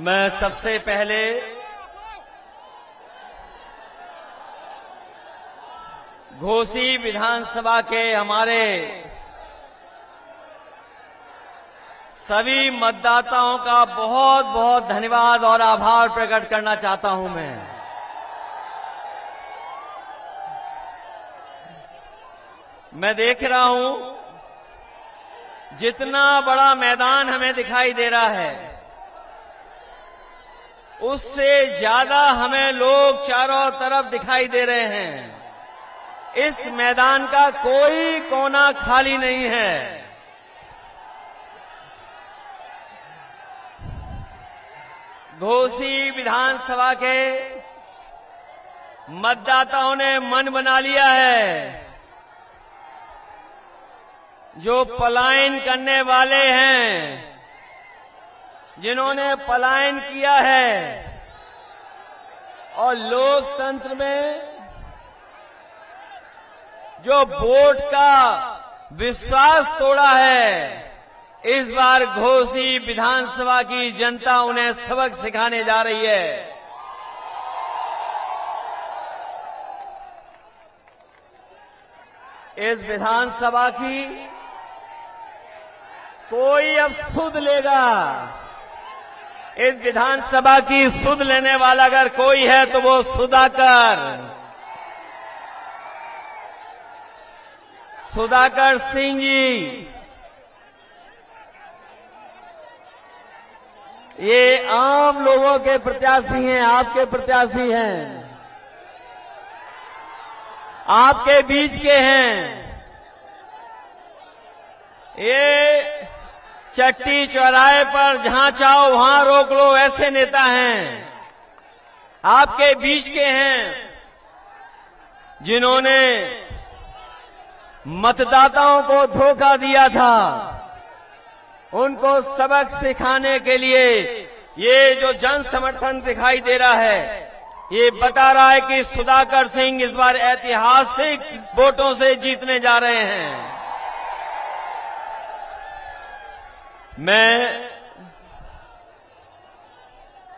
मैं सबसे पहले घोसी विधानसभा के हमारे सभी मतदाताओं का बहुत बहुत धन्यवाद और आभार प्रकट करना चाहता हूं। मैं देख रहा हूं जितना बड़ा मैदान हमें दिखाई दे रहा है, उससे ज्यादा हमें लोग चारों तरफ दिखाई दे रहे हैं। इस मैदान का कोई कोना खाली नहीं है। घोसी विधानसभा के मतदाताओं ने मन बना लिया है। जो पलायन करने वाले हैं, जिन्होंने पलायन किया है और लोकतंत्र में जो वोट का विश्वास तोड़ा है, इस बार घोसी विधानसभा की जनता उन्हें सबक सिखाने जा रही है। इस विधानसभा की कोई अब सुध लेगा। इस विधानसभा की सुध लेने वाला अगर कोई है तो वो सुधाकर सिंह जी। ये आम लोगों के प्रत्याशी हैं, आपके प्रत्याशी हैं, आपके बीच के हैं। ये चट्टी चौराहे पर जहां चाहो वहां रोक लो, ऐसे नेता हैं, आपके बीच के हैं, जिन्होंने मतदाताओं को धोखा दिया था। उनको सबक सिखाने के लिए ये जो जन समर्थन दिखाई दे रहा है, ये बता रहा है कि सुधाकर सिंह इस बार ऐतिहासिक वोटों से जीतने जा रहे हैं। मैं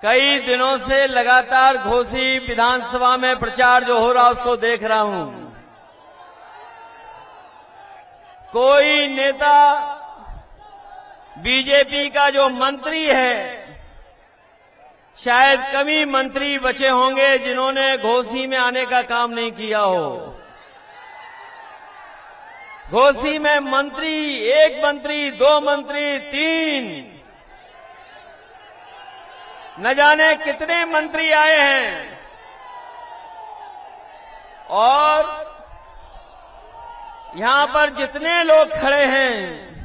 कई दिनों से लगातार घोसी विधानसभा में प्रचार जो हो रहा उसको देख रहा हूं। कोई नेता बीजेपी का जो मंत्री है, शायद कम ही मंत्री बचे होंगे जिन्होंने घोसी में आने का काम नहीं किया हो। घोसी में मंत्री, एक मंत्री, दो मंत्री, तीन, न जाने कितने मंत्री आए हैं। और यहां पर जितने लोग खड़े हैं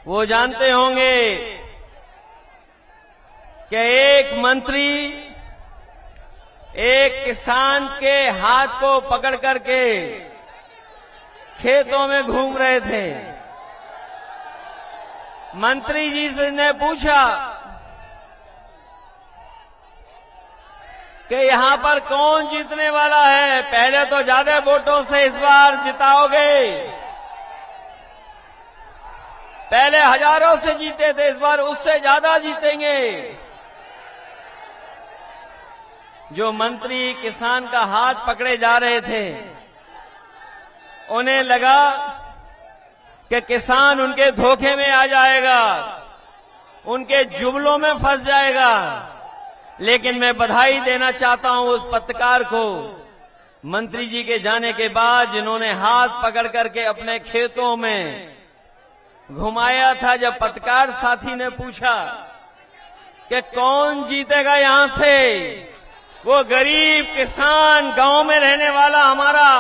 वो जानते होंगे कि एक मंत्री एक किसान के हाथ को पकड़ करके खेतों में घूम रहे थे। मंत्री जी से ने पूछा कि यहां पर कौन जीतने वाला है? पहले तो ज्यादा वोटों से इस बार जिताओगे, पहले हजारों से जीते थे, इस बार उससे ज्यादा जीतेंगे। जो मंत्री किसान का हाथ पकड़े जा रहे थे, उन्हें लगा कि किसान उनके धोखे में आ जाएगा, उनके जुमलों में फंस जाएगा। लेकिन मैं बधाई देना चाहता हूं उस पत्रकार को, मंत्री जी के जाने के बाद, जिन्होंने हाथ पकड़ करके अपने खेतों में घुमाया था। जब पत्रकार साथी ने पूछा कि कौन जीतेगा यहां से, वो गरीब किसान गांव में रहने वाला हमारा,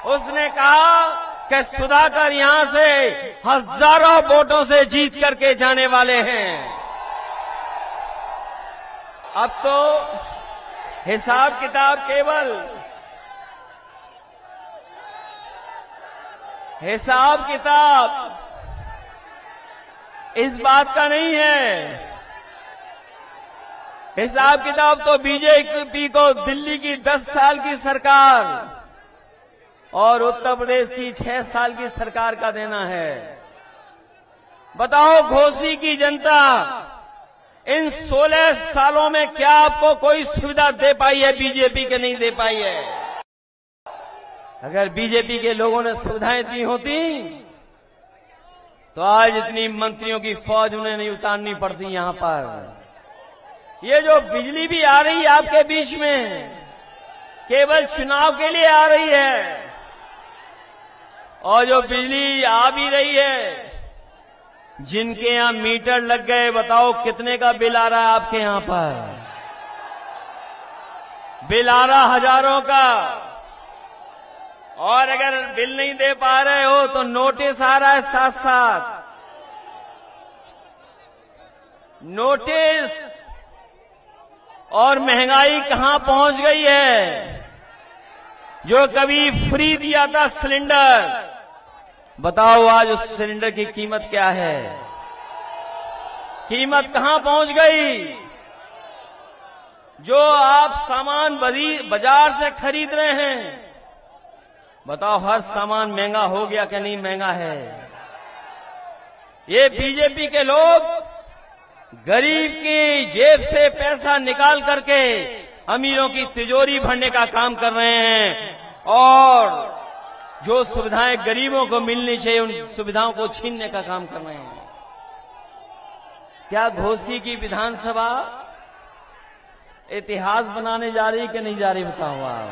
उसने कहा कि सुधाकर यहां से हजारों वोटों से जीत करके जाने वाले हैं। अब तो हिसाब किताब इस बात का नहीं है। हिसाब किताब तो बीजेपी को दिल्ली की 10 साल की सरकार और उत्तर प्रदेश की 6 साल की सरकार का देना है। बताओ घोसी की जनता इन 16 सालों में क्या आपको कोई सुविधा दे पाई है बीजेपी के? नहीं दे पाई है। अगर बीजेपी के लोगों ने सुविधाएं दी होती तो आज इतनी मंत्रियों की फौज उन्हें नहीं उतारनी पड़ती यहां पर। ये जो बिजली भी आ रही है आपके बीच में, केवल चुनाव के लिए आ रही है। और जो बिजली आ भी रही है, जिनके यहां मीटर लग गए, बताओ कितने का बिल आ रहा है आपके यहां पर? बिल आ रहा हजारों का। और अगर बिल नहीं दे पा रहे हो तो नोटिस आ रहा है साथ साथ। नोटिस। और महंगाई कहां पहुंच गई है? जो कभी फ्री दिया था सिलेंडर, बताओ आज उस सिलेंडर की कीमत क्या है? कीमत कहां पहुंच गई? जो आप सामान बाजार से खरीद रहे हैं, बताओ हर सामान महंगा हो गया कि नहीं महंगा है? ये बीजेपी के लोग गरीब की जेब से पैसा निकाल करके अमीरों की तिजोरी भरने का काम कर रहे हैं और जो सुविधाएं गरीबों को मिलनी चाहिए उन सुविधाओं को छीनने का काम कर रहे हैं। क्या घोसी की विधानसभा इतिहास बनाने जा रही कि नहीं जा रही? बताओ आप।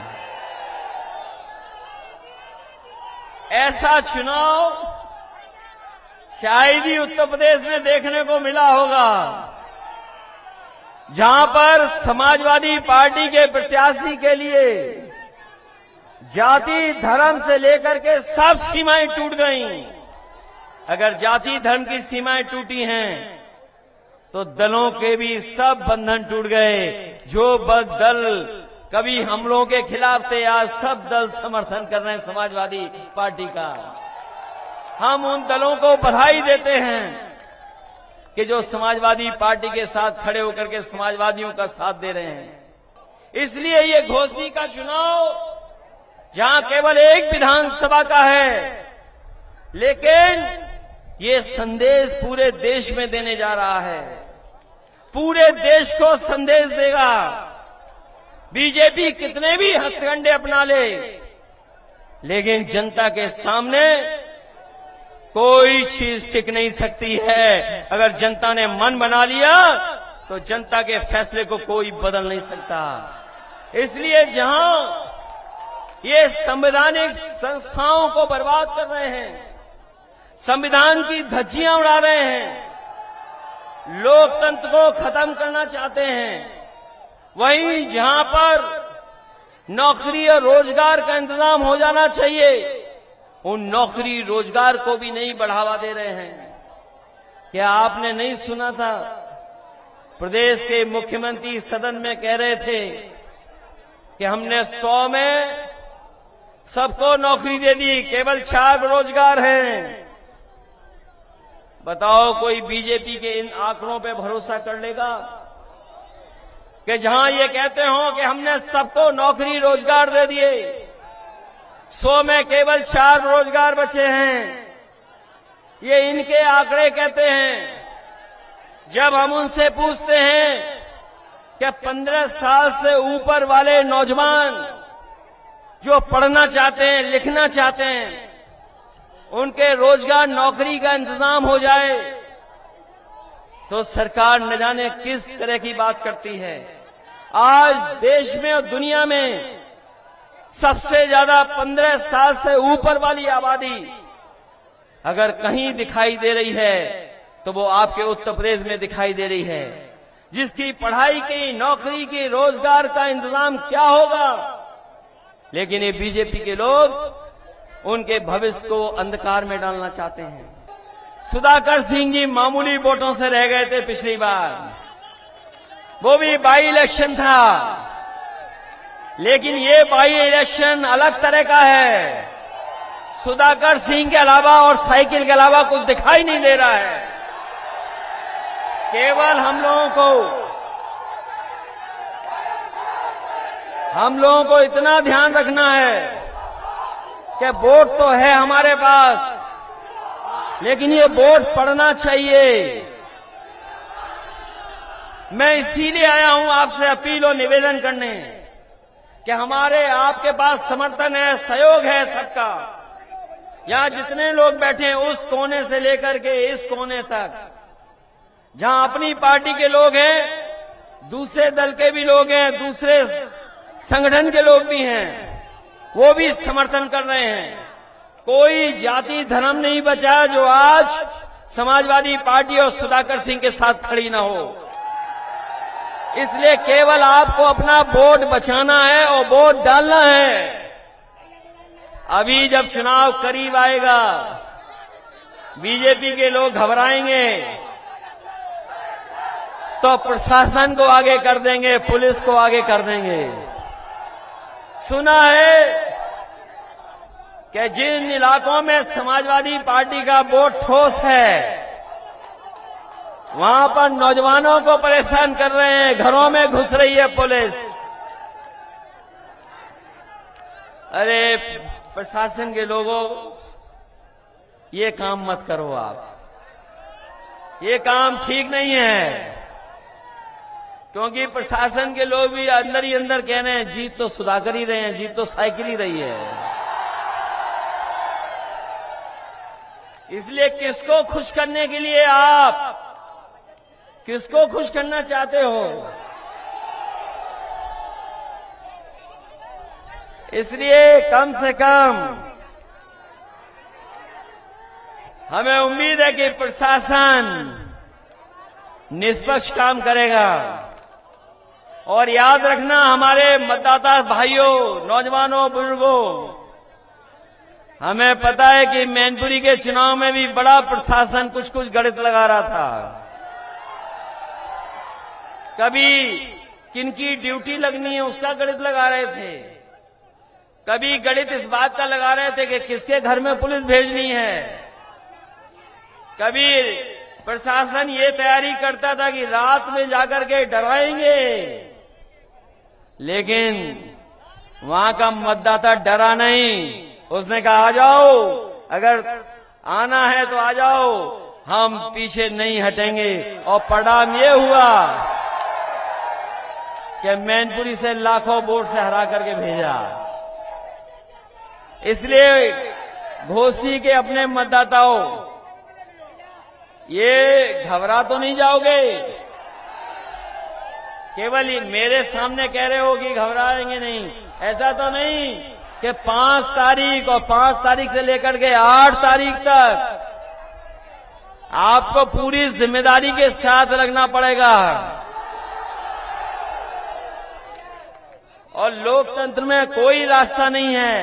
ऐसा चुनाव शायद ही उत्तर प्रदेश में देखने को मिला होगा, जहां पर समाजवादी पार्टी के प्रत्याशी के लिए जाति धर्म से लेकर के सब सीमाएं टूट गईं। अगर जाति धर्म की सीमाएं टूटी हैं तो दलों के भी सब बंधन टूट गए। जो दल कभी हमलों के खिलाफ थे, आज सब दल समर्थन कर रहे हैं समाजवादी पार्टी का। हम उन दलों को बधाई देते हैं कि जो समाजवादी पार्टी के साथ खड़े होकर के समाजवादियों का साथ दे रहे हैं। इसलिए ये घोसी का चुनाव जहां केवल एक विधानसभा का है, लेकिन ये संदेश पूरे देश में देने जा रहा है। पूरे देश को संदेश देगा। बीजेपी कितने भी हथकंडे अपना ले, लेकिन जनता के सामने कोई चीज टिक नहीं सकती है। अगर जनता ने मन बना लिया तो जनता के फैसले को कोई बदल नहीं सकता। इसलिए जहां ये संवैधानिक संस्थाओं को बर्बाद कर रहे हैं, संविधान की धज्जियां उड़ा रहे हैं, लोकतंत्र को खत्म करना चाहते हैं, वहीं जहां पर नौकरी और रोजगार का इंतजाम हो जाना चाहिए, उन नौकरी रोजगार को भी नहीं बढ़ावा दे रहे हैं। क्या आपने नहीं सुना था? प्रदेश के मुख्यमंत्री सदन में कह रहे थे कि हमने 100 में सबको नौकरी दे दी, केवल 4 रोजगार हैं। बताओ कोई बीजेपी के इन आंकड़ों पे भरोसा कर लेगा कि जहां ये कहते हो कि हमने सबको नौकरी रोजगार दे दिए, 100 में केवल 4 रोजगार बचे हैं? ये इनके आंकड़े कहते हैं। जब हम उनसे पूछते हैं कि 15 साल से ऊपर वाले नौजवान जो पढ़ना चाहते हैं, लिखना चाहते हैं, उनके रोजगार नौकरी का इंतजाम हो जाए, तो सरकार न जाने किस तरह की बात करती है। आज देश में और दुनिया में सबसे ज्यादा 15 साल से ऊपर वाली आबादी अगर कहीं दिखाई दे रही है तो वो आपके उत्तर प्रदेश में दिखाई दे रही है। जिसकी पढ़ाई की, नौकरी की, रोजगार का इंतजाम क्या होगा, लेकिन ये बीजेपी के लोग उनके भविष्य को अंधकार में डालना चाहते हैं। सुधाकर सिंह जी मामूली वोटों से रह गए थे पिछली बार, वो भी बाई इलेक्शन था, लेकिन ये बाई इलेक्शन अलग तरह का है। सुधाकर सिंह के अलावा और साइकिल के अलावा कुछ दिखाई नहीं दे रहा है। केवल हम लोगों को इतना ध्यान रखना है कि वोट तो है हमारे पास, लेकिन ये वोट पड़ना चाहिए। मैं इसीलिए आया हूं आपसे अपील और निवेदन करने कि हमारे आपके पास समर्थन है, सहयोग है सबका। यहां जितने लोग बैठे हैं उस कोने से लेकर के इस कोने तक, जहां अपनी पार्टी के लोग हैं, दूसरे दल के भी लोग हैं, दूसरे संगठन के लोग भी हैं, वो भी समर्थन कर रहे हैं। कोई जाति धर्म नहीं बचा जो आज समाजवादी पार्टी और सुधाकर सिंह के साथ खड़ी ना हो। इसलिए केवल आपको अपना वोट बचाना है और वोट डालना है। अभी जब चुनाव करीब आएगा, बीजेपी के लोग घबराएंगे तो प्रशासन को आगे कर देंगे, पुलिस को आगे कर देंगे। सुना है कि जिन इलाकों में समाजवादी पार्टी का वोट ठोस है, वहां पर नौजवानों को परेशान कर रहे हैं, घरों में घुस रही है पुलिस। अरे प्रशासन के लोगों, ये काम मत करो आप, ये काम ठीक नहीं है। क्योंकि प्रशासन के लोग भी अंदर ही अंदर कह रहे हैं जीत तो सुधाकर ही रहे हैं, जीत तो साइकिल ही रही है। इसलिए किसको खुश करने के लिए आप किसको खुश करना चाहते हो? इसलिए कम से कम हमें उम्मीद है कि प्रशासन निष्पक्ष काम करेगा। और याद रखना हमारे मतदाता भाइयों, नौजवानों, बुजुर्गों, हमें पता है कि मैनपुरी के चुनाव में भी बड़ा प्रशासन कुछ कुछ गणित लगा रहा था। कभी किनकी ड्यूटी लगनी है उसका गणित लगा रहे थे, कभी गणित इस बात का लगा रहे थे कि किसके घर में पुलिस भेजनी है, कभी प्रशासन ये तैयारी करता था कि रात में जाकर के डराएंगे। लेकिन वहां का मतदाता डरा नहीं, उसने कहा आ जाओ, अगर आना है तो आ जाओ, हम पीछे नहीं हटेंगे। और परिणाम ये हुआ कि मैनपुरी से लाखों वोट से हरा करके भेजा। इसलिए घोसी के अपने मतदाताओं, ये घबरा तो नहीं जाओगे? केवल मेरे सामने कह रहे हो कि घबराएंगे नहीं, ऐसा तो नहीं कि 5 तारीख और 5 तारीख से लेकर के 8 तारीख तक आपको पूरी जिम्मेदारी के साथ रखना पड़ेगा। और लोकतंत्र में कोई रास्ता नहीं है,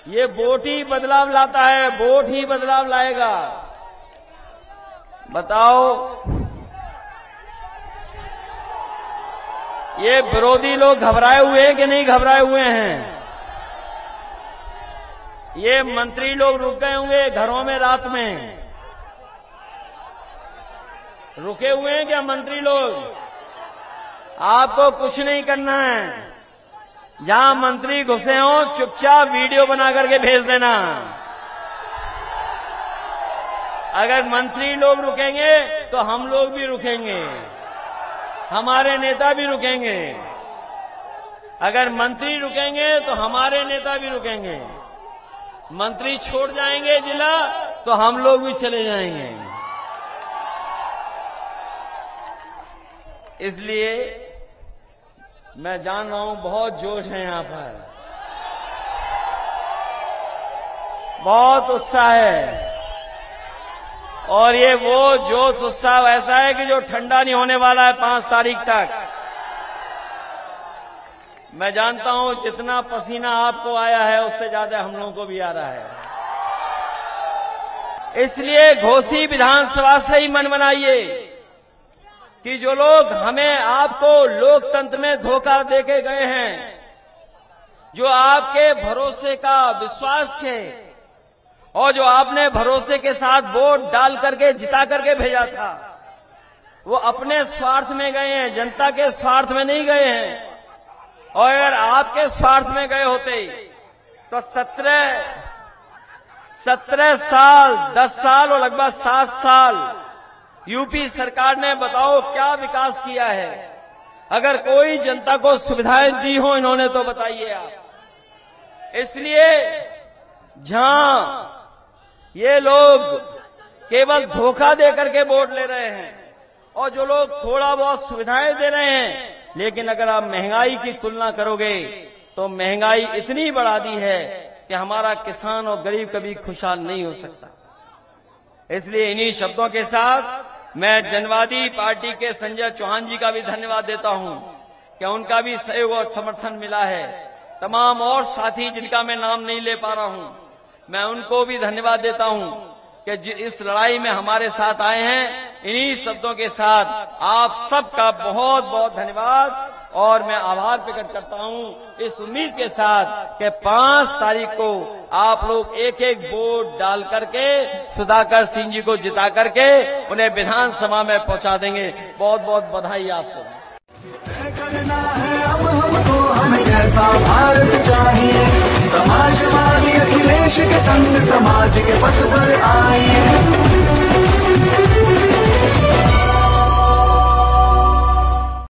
ये वोट ही बदलाव लाता है, वोट ही बदलाव लाएगा। बताओ, ये विरोधी लोग घबराए हुए हैं कि नहीं घबराए हुए हैं? ये मंत्री लोग रुक गए होंगे घरों में, रात में रुके हुए हैं क्या मंत्री लोग? आपको कुछ नहीं करना है, जहां मंत्री घुसे हो चुपचाप वीडियो बना करके भेज देना। अगर मंत्री लोग रुकेंगे तो हम लोग भी रुकेंगे, हमारे नेता भी रुकेंगे। अगर मंत्री रुकेंगे तो हमारे नेता भी रुकेंगे। मंत्री छोड़ जाएंगे जिला तो हम लोग भी चले जाएंगे। इसलिए मैं जान रहा हूं बहुत जोश है यहां पर, बहुत उत्साह है। और ये वो जोश उत्साह ऐसा है कि जो ठंडा नहीं होने वाला है 5 तारीख तक। मैं जानता हूं जितना पसीना आपको आया है उससे ज्यादा हम लोगों को भी आ रहा है। इसलिए घोसी विधानसभा से ही मन बनाइए कि जो लोग हमें आपको लोकतंत्र में धोखा देके गए हैं, जो आपके भरोसे का विश्वास के और जो आपने भरोसे के साथ वोट डाल करके जिता करके भेजा था, वो अपने स्वार्थ में गए हैं, जनता के स्वार्थ में नहीं गए हैं। और अगर आपके स्वार्थ में गए होते तो 17 साल, 10 साल और लगभग 7 साल यूपी सरकार ने बताओ क्या विकास किया है। अगर कोई जनता को सुविधाएं दी हो इन्होंने तो बताइए आप। इसलिए जहां ये लोग केवल धोखा दे करके वोट ले रहे हैं और जो लोग थोड़ा बहुत सुविधाएं दे रहे हैं, लेकिन अगर आप महंगाई की तुलना करोगे तो महंगाई इतनी बढ़ा दी है कि हमारा किसान और गरीब कभी खुशहाल नहीं हो सकता। इसलिए इन्हीं शब्दों के साथ मैं जनवादी पार्टी के संजय चौहान जी का भी धन्यवाद देता हूं कि उनका भी सहयोग और समर्थन मिला है। तमाम और साथी जिनका मैं नाम नहीं ले पा रहा हूं, मैं उनको भी धन्यवाद देता हूं कि इस लड़ाई में हमारे साथ आए हैं। इन्हीं शब्दों के साथ आप सबका बहुत बहुत धन्यवाद और मैं आभार प्रकट करता हूं इस उम्मीद के साथ कि 5 तारीख को आप लोग एक एक वोट डाल करके सुधाकर सिंह जी को जिता करके उन्हें विधानसभा में पहुंचा देंगे। बहुत बहुत बधाई आपको। करना है अब हमको, हमें कैसा भारत चाहिए, समाजवादी अखिलेश के संग समाज के पथ पर आए।